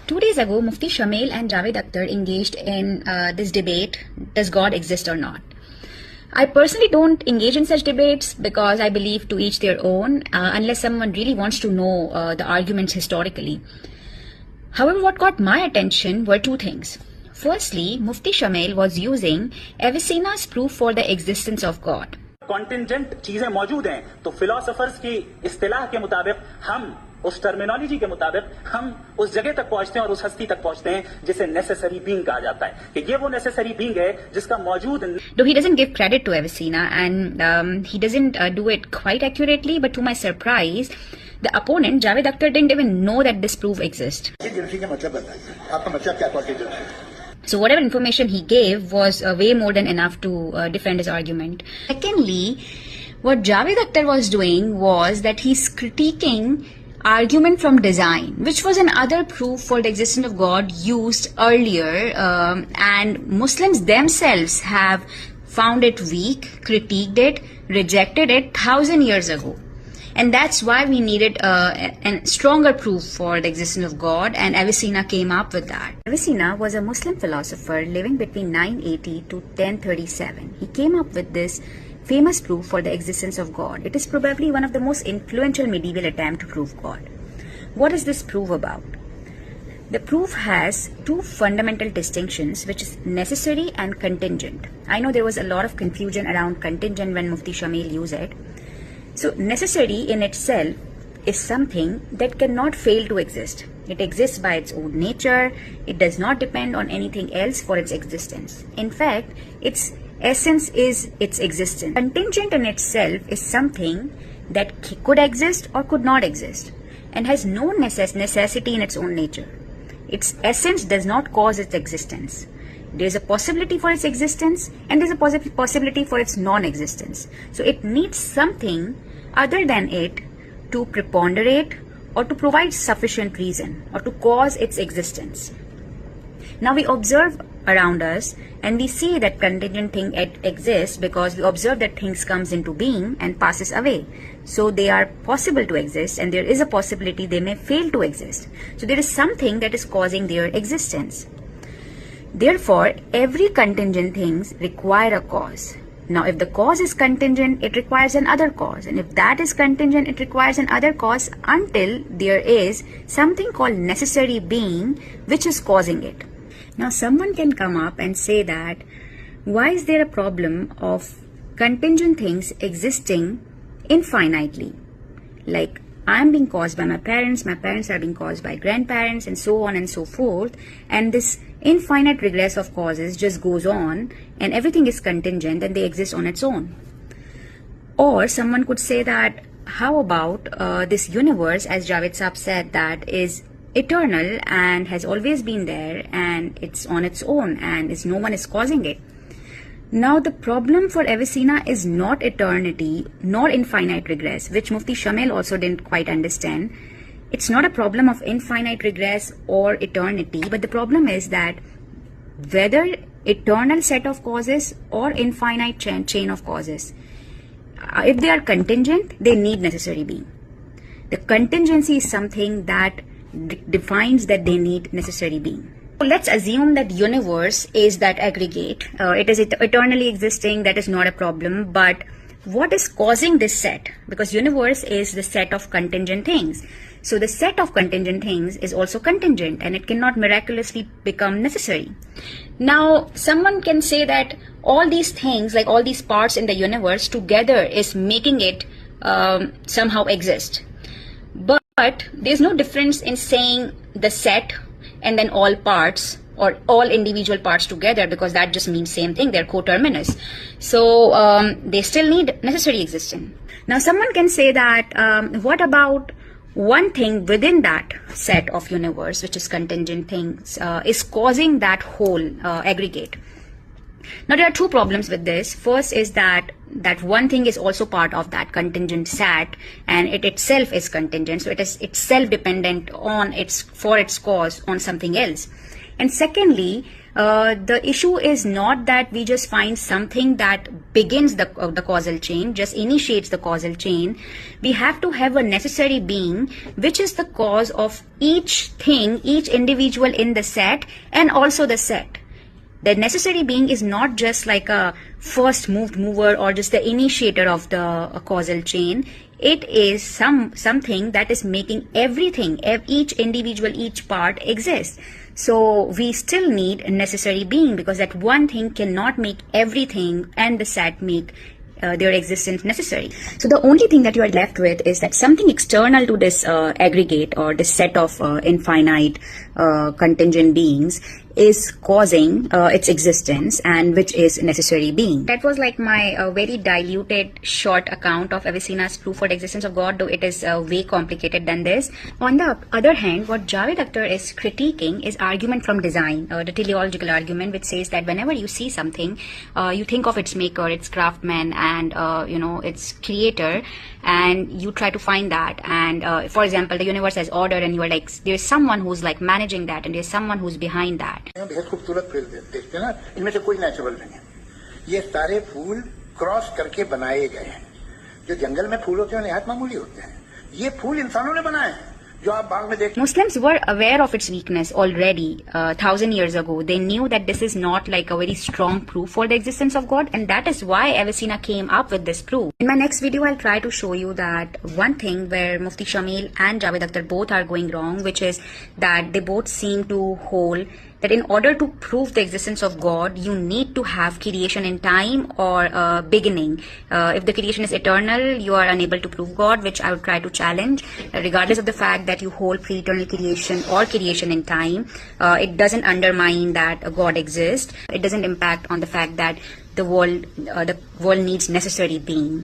2 days ago, Mufti Shamil and Javed Akhtar engaged in this debate, does God exist or not? I personally don't engage in such debates because I believe to each their own, unless someone really wants to know the arguments historically. However, what got my attention were two things. Firstly, Mufti Shamil was using Avicenna's proof for the existence of God. Contingent चीजें मौजूद हैं तो philosophers की इस्तिलाह के मुताबिक हम उस terminology के मुताबिक हम उस जगह तक पहुंचते हैं और उस हस्ती तक पहुंचते हैं जिसे नेसेसरी बीइंग कहा जाता है कि ये वो नेसेसरी बीइंग है जिसका मौजूद. Though he doesn't give credit to Avicenna and he doesn't do it quite accurately, but to my surprise, the opponent Javed Akhtar didn't even know that this proof exists. So whatever information he gave was way more than enough to defend his argument. Secondly, what Javed Akhtar was doing was that he's critiquing argument from design, which was another proof for the existence of God used earlier, and Muslims themselves have found it weak, critiqued it, rejected it 1,000 years ago. And that's why we needed a stronger proof for the existence of God, and Avicenna came up with that. Avicenna was a Muslim philosopher living between 980 to 1037. He came up with this famous proof for the existence of God. It is probably one of the most influential medieval attempts to prove God. What is this proof about? The proof has two fundamental distinctions, which is necessary and contingent. I know there was a lot of confusion around contingent when Mufti Shamil used it. So necessary in itself is something that cannot fail to exist. It exists by its own nature. It does not depend on anything else for its existence. In fact, its essence is its existence. Contingent in itself is something that could exist or could not exist and has no necessity in its own nature. Its essence does not cause its existence. There's a possibility for its existence and there's a possibility for its non-existence. So it needs something other than it to preponderate or to provide sufficient reason or to cause its existence. Now we observe around us and we see that contingent thing exists because we observe that things comes into being and passes away. So they are possible to exist and there is a possibility they may fail to exist. So there is something that is causing their existence. Therefore, every contingent things require a cause. Now, if the cause is contingent, it requires another cause. And if that is contingent, it requires another cause until there is something called necessary being which is causing it. Now, someone can come up and say that, why is there a problem of contingent things existing infinitely? Like, I'm being caused by my parents are being caused by grandparents, and so on and so forth. And this infinite regress of causes just goes on, and everything is contingent and they exist on its own. Or someone could say that, how about this universe, as Javed Saab said, that is eternal and has always been there and it's on its own and no one is causing it. Now the problem for Avicenna is not eternity nor infinite regress, which Mufti Shamil also didn't quite understand. It's not a problem of infinite regress or eternity, but the problem is that whether eternal set of causes or infinite chain of causes, if they are contingent, they need necessary being. The contingency is something that defines that they need necessary being. Let's assume that universe is that aggregate. It is eternally existing. That is not a problem. But what is causing this set? Because universe is the set of contingent things. So the set of contingent things is also contingent and it cannot miraculously become necessary. Now, someone can say that all these things, like all these parts in the universe together is making it somehow exist. But there's no difference in saying the set and then all parts or all individual parts together, because that just means same thing. They're coterminous. So they still need necessary existence. Now someone can say that what about one thing within that set of universe, which is contingent things, is causing that whole aggregate. Now there are two problems with this. First is that one thing is also part of that contingent set, and it itself is contingent, so it is itself dependent on its cause on something else. And secondly, the issue is not that we just find something that begins the causal chain, just initiates the causal chain. We have to have a necessary being which is the cause of each thing, each individual in the set and also the set. The necessary being is not just like a first mover or just the initiator of the causal chain. It is something that is making everything, each individual, each part exist. So we still need a necessary being, because that one thing cannot make everything and the set make their existence necessary. So the only thing that you are left with is that something external to this aggregate or this set of infinite contingent beings is causing its existence, and which is necessary being. That was like my very diluted short account of Avicenna's proof for the existence of God, though it is way complicated than this. On the other hand, what Javed Akhtar is critiquing is argument from design, the teleological argument, which says that whenever you see something, you think of its maker, its craftsman, and its creator, and you try to find that. And for example, the universe has order, and you are like, there's someone who's like managing that, and there's someone who's behind that. बेहद खूबसूरत फूल देखते हैं ना, इनमें से कोई natural नहीं है। ये सारे फूल क्रॉस करके बनाए गए हैं। जो जंगल में फूल होते हैं निहायत मामूली होते हैं, ये फूल इंसानों ने बनाए हैं जो आप बाग में देख। Muslims were aware of its weakness already 1,000 years ago. They knew that this is not like a very strong proof for the existence of God, and that is why Avicenna came up with this proof. In my next video, I'll try to show you that one thing where Mufti Shamil and Javed Akhtar both are going wrong, which is that they both seem to hold that in order to prove the existence of God, you need to have creation in time or beginning. If the creation is eternal, you are unable to prove God, which I would try to challenge. Regardless of the fact that you hold pre-eternal creation or creation in time, it doesn't undermine that God exists. It doesn't impact on the fact that the world needs necessary being.